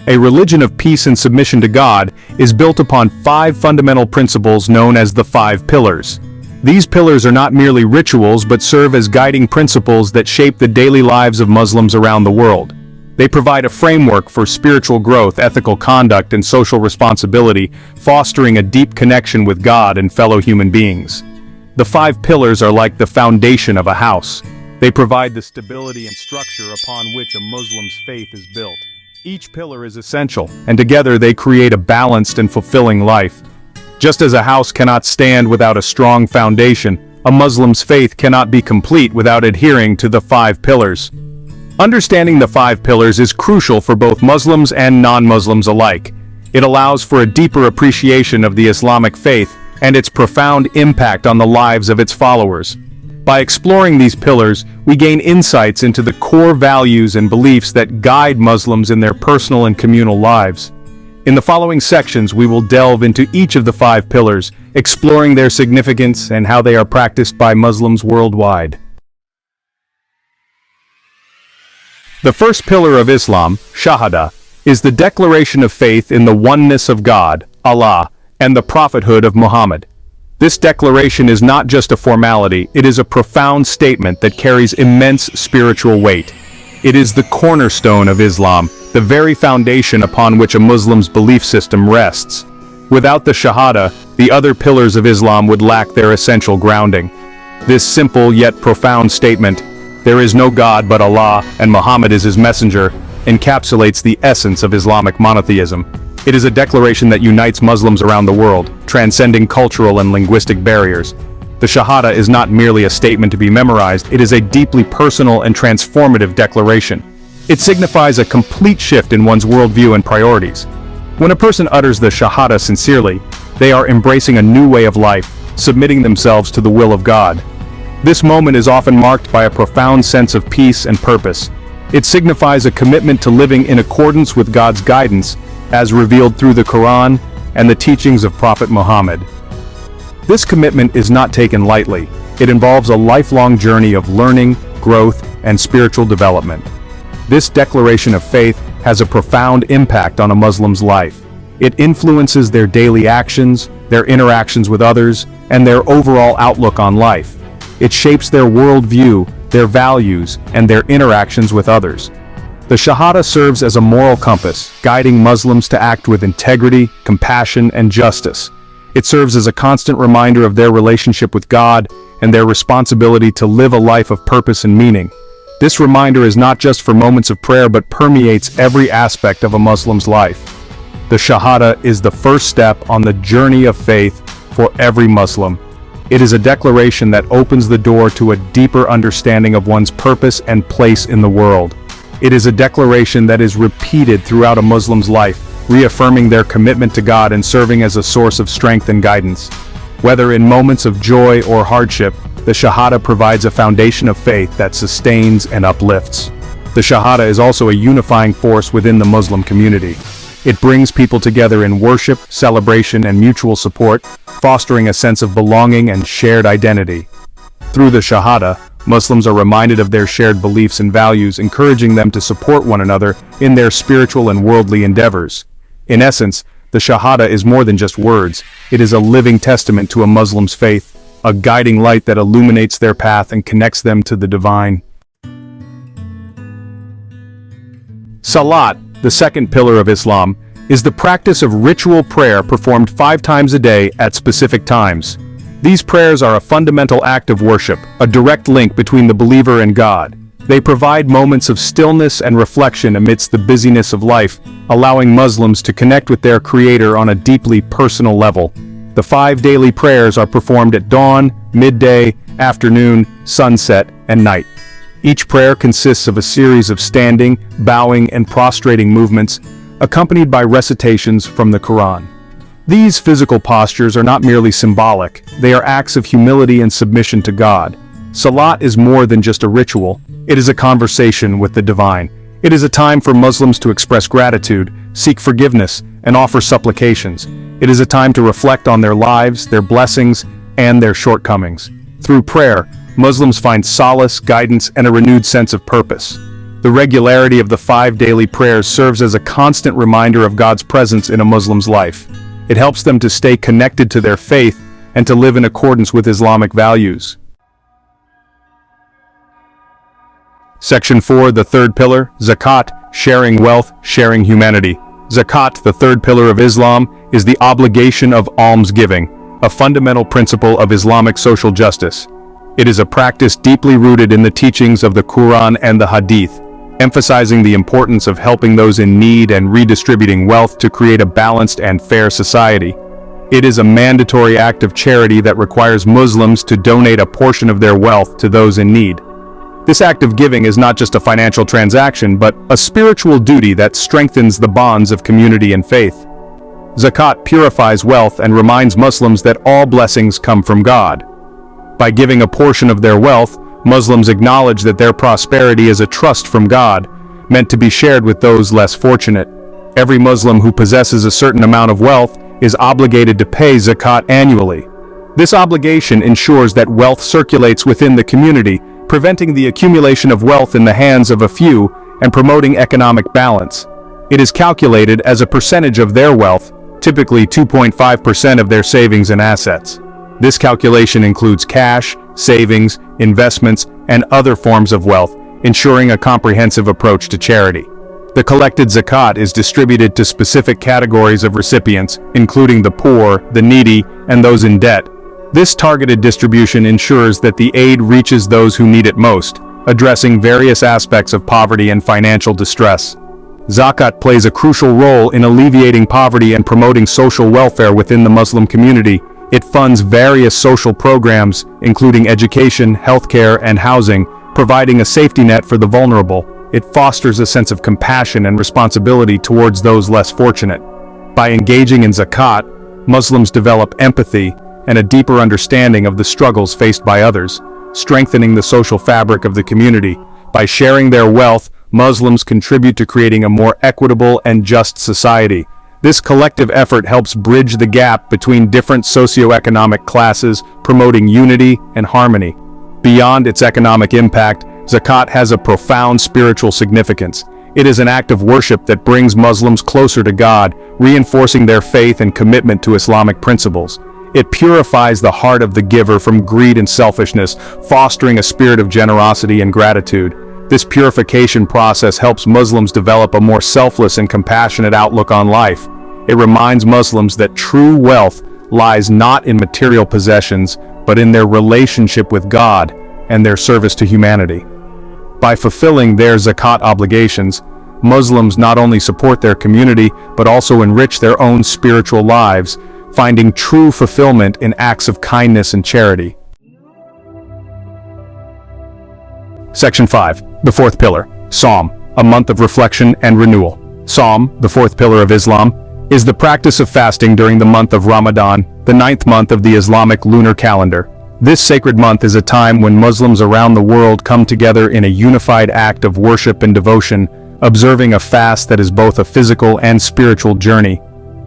A religion of peace and submission to God is built upon 5 fundamental principles known as the 5 pillars. These pillars are not merely rituals but serve as guiding principles that shape the daily lives of Muslims around the world. They provide a framework for spiritual growth, ethical conduct, and social responsibility, fostering a deep connection with God and fellow human beings. The 5 pillars are like the foundation of a house. They provide the stability and structure upon which a Muslim's faith is built. Each pillar is essential, and together they create a balanced and fulfilling life. Just as a house cannot stand without a strong foundation, a Muslim's faith cannot be complete without adhering to the 5 pillars. Understanding the 5 pillars is crucial for both Muslims and non-Muslims alike. It allows for a deeper appreciation of the Islamic faith and its profound impact on the lives of its followers. By exploring these pillars, we gain insights into the core values and beliefs that guide Muslims in their personal and communal lives. In the following sections, we will delve into each of the 5 pillars, exploring their significance and how they are practiced by Muslims worldwide. The first pillar of Islam, Shahada, is the declaration of faith in the oneness of God, Allah, and the prophethood of Muhammad. This declaration is not just a formality, it is a profound statement that carries immense spiritual weight. It is the cornerstone of Islam, the very foundation upon which a Muslim's belief system rests. Without the Shahada, the other pillars of Islam would lack their essential grounding. This simple yet profound statement, "There is no God but Allah, and Muhammad is his messenger," encapsulates the essence of Islamic monotheism. It is a declaration that unites Muslims around the world, transcending cultural and linguistic barriers. The Shahada is not merely a statement to be memorized, it is a deeply personal and transformative declaration. It signifies a complete shift in one's worldview and priorities. When a person utters the Shahada sincerely, they are embracing a new way of life, submitting themselves to the will of God. This moment is often marked by a profound sense of peace and purpose. It signifies a commitment to living in accordance with God's guidance, as revealed through the Quran and the teachings of Prophet Muhammad. This commitment is not taken lightly. It involves a lifelong journey of learning, growth, and spiritual development. This declaration of faith has a profound impact on a Muslim's life. It influences their daily actions, their interactions with others, and their overall outlook on life. It shapes their worldview, their values, and their interactions with others. The Shahada serves as a moral compass, guiding Muslims to act with integrity, compassion, and justice. It serves as a constant reminder of their relationship with God and their responsibility to live a life of purpose and meaning. This reminder is not just for moments of prayer but permeates every aspect of a Muslim's life. The Shahada is the first step on the journey of faith for every Muslim. It is a declaration that opens the door to a deeper understanding of one's purpose and place in the world. It is a declaration that is repeated throughout a Muslim's life, reaffirming their commitment to God and serving as a source of strength and guidance. Whether in moments of joy or hardship, the Shahada provides a foundation of faith that sustains and uplifts. The Shahada is also a unifying force within the Muslim community. It brings people together in worship, celebration, and mutual support, fostering a sense of belonging and shared identity. Through the Shahada, Muslims are reminded of their shared beliefs and values, encouraging them to support one another in their spiritual and worldly endeavors. In essence, the Shahada is more than just words. It is a living testament to a Muslim's faith, a guiding light that illuminates their path and connects them to the divine. Salat, the second pillar of Islam, is the practice of ritual prayer performed 5 times a day at specific times. These prayers are a fundamental act of worship, a direct link between the believer and God. They provide moments of stillness and reflection amidst the busyness of life, allowing Muslims to connect with their Creator on a deeply personal level. The 5 daily prayers are performed at dawn, midday, afternoon, sunset, and night. Each prayer consists of a series of standing, bowing, and prostrating movements, accompanied by recitations from the Quran. These physical postures are not merely symbolic, they are acts of humility and submission to God. Salat is more than just a ritual, it is a conversation with the divine. It is a time for Muslims to express gratitude, seek forgiveness, and offer supplications. It is a time to reflect on their lives, their blessings, and their shortcomings. Through prayer, Muslims find solace, guidance, and a renewed sense of purpose. The regularity of the 5 daily prayers serves as a constant reminder of God's presence in a Muslim's life. It helps them to stay connected to their faith and to live in accordance with Islamic values. Section 4, the third pillar, Zakat, sharing wealth, sharing humanity. Zakat, the third pillar of Islam, is the obligation of almsgiving, a fundamental principle of Islamic social justice. It is a practice deeply rooted in the teachings of the Quran and the Hadith, emphasizing the importance of helping those in need and redistributing wealth to create a balanced and fair society. It is a mandatory act of charity that requires Muslims to donate a portion of their wealth to those in need. This act of giving is not just a financial transaction, but a spiritual duty that strengthens the bonds of community and faith. Zakat purifies wealth and reminds Muslims that all blessings come from God. By giving a portion of their wealth, Muslims acknowledge that their prosperity is a trust from God, meant to be shared with those less fortunate. Every Muslim who possesses a certain amount of wealth is obligated to pay zakat annually. This obligation ensures that wealth circulates within the community, preventing the accumulation of wealth in the hands of a few and promoting economic balance. It is calculated as a percentage of their wealth, typically 2.5% of their savings and assets. This calculation includes cash, savings, investments, and other forms of wealth, ensuring a comprehensive approach to charity. The collected zakat is distributed to specific categories of recipients, including the poor, the needy, and those in debt. This targeted distribution ensures that the aid reaches those who need it most, addressing various aspects of poverty and financial distress. Zakat plays a crucial role in alleviating poverty and promoting social welfare within the Muslim community. It funds various social programs, including education, healthcare, and housing, providing a safety net for the vulnerable. It fosters a sense of compassion and responsibility towards those less fortunate. By engaging in zakat, Muslims develop empathy and a deeper understanding of the struggles faced by others, strengthening the social fabric of the community. By sharing their wealth, Muslims contribute to creating a more equitable and just society. This collective effort helps bridge the gap between different socioeconomic classes, promoting unity and harmony. Beyond its economic impact, zakat has a profound spiritual significance. It is an act of worship that brings Muslims closer to God, reinforcing their faith and commitment to Islamic principles. It purifies the heart of the giver from greed and selfishness, fostering a spirit of generosity and gratitude. This purification process helps Muslims develop a more selfless and compassionate outlook on life. It reminds Muslims that true wealth lies not in material possessions, but in their relationship with God and their service to humanity. By fulfilling their zakat obligations, Muslims not only support their community, but also enrich their own spiritual lives, finding true fulfillment in acts of kindness and charity. Section 5, the fourth pillar, Sawm, a month of reflection and renewal. Sawm, the fourth pillar of Islam, is the practice of fasting during the month of Ramadan, the 9th month of the Islamic lunar calendar. This sacred month is a time when Muslims around the world come together in a unified act of worship and devotion, observing a fast that is both a physical and spiritual journey.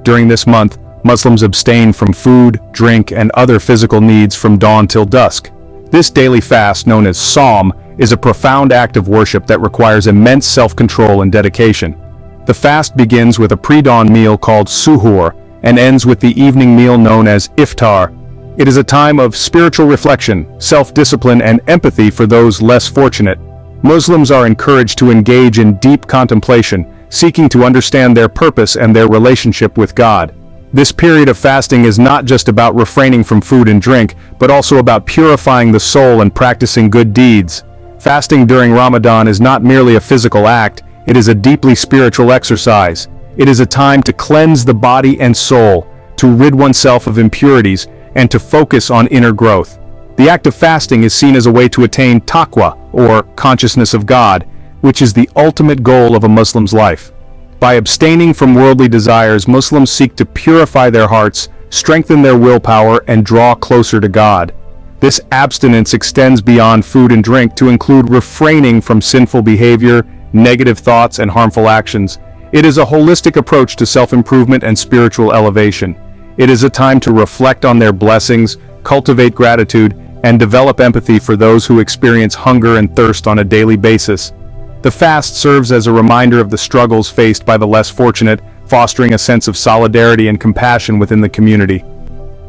During this month, Muslims abstain from food, drink, and other physical needs from dawn till dusk. This daily fast, known as Sawm, is a profound act of worship that requires immense self-control and dedication. The fast begins with a pre-dawn meal called suhoor and ends with the evening meal known as iftar. It is a time of spiritual reflection, self-discipline, and empathy for those less fortunate. Muslims are encouraged to engage in deep contemplation, seeking to understand their purpose and their relationship with God. This period of fasting is not just about refraining from food and drink, but also about purifying the soul and practicing good deeds. Fasting during Ramadan is not merely a physical act, it is a deeply spiritual exercise. It is a time to cleanse the body and soul, to rid oneself of impurities, and to focus on inner growth. The act of fasting is seen as a way to attain taqwa, or consciousness of God, which is the ultimate goal of a Muslim's life. By abstaining from worldly desires, Muslims seek to purify their hearts, strengthen their willpower, and draw closer to God. This abstinence extends beyond food and drink to include refraining from sinful behavior, negative thoughts, and harmful actions. It is a holistic approach to self-improvement and spiritual elevation. It is a time to reflect on their blessings, cultivate gratitude, and develop empathy for those who experience hunger and thirst on a daily basis. The fast serves as a reminder of the struggles faced by the less fortunate, fostering a sense of solidarity and compassion within the community.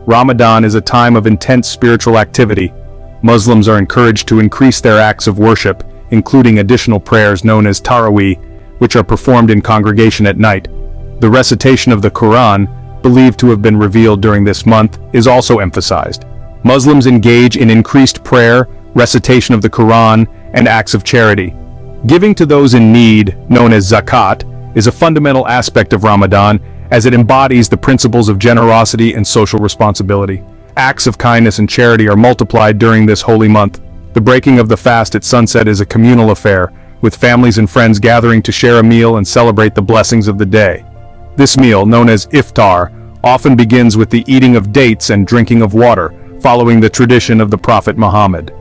Ramadan is a time of intense spiritual activity. Muslims are encouraged to increase their acts of worship, including additional prayers known as Taraweeh, which are performed in congregation at night. The recitation of the Quran, believed to have been revealed during this month, is also emphasized. Muslims engage in increased prayer, recitation of the Quran, and acts of charity. Giving to those in need, known as zakat, is a fundamental aspect of Ramadan, as it embodies the principles of generosity and social responsibility. Acts of kindness and charity are multiplied during this holy month. The breaking of the fast at sunset is a communal affair, with families and friends gathering to share a meal and celebrate the blessings of the day. This meal, known as iftar, often begins with the eating of dates and drinking of water, following the tradition of the Prophet Muhammad.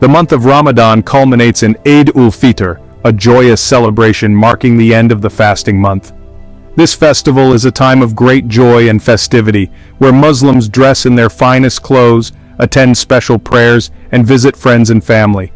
The month of Ramadan culminates in Eid ul-Fitr, a joyous celebration marking the end of the fasting month. This festival is a time of great joy and festivity, where Muslims dress in their finest clothes, attend special prayers, and visit friends and family.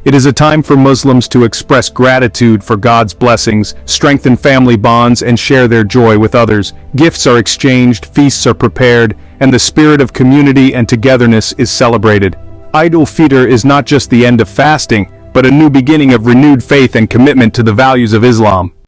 It is a time for Muslims to express gratitude for God's blessings, strengthen family bonds, and share their joy with others. Gifts are exchanged, feasts are prepared, and the spirit of community and togetherness is celebrated. Eid ul-Fitr is not just the end of fasting, but a new beginning of renewed faith and commitment to the values of Islam.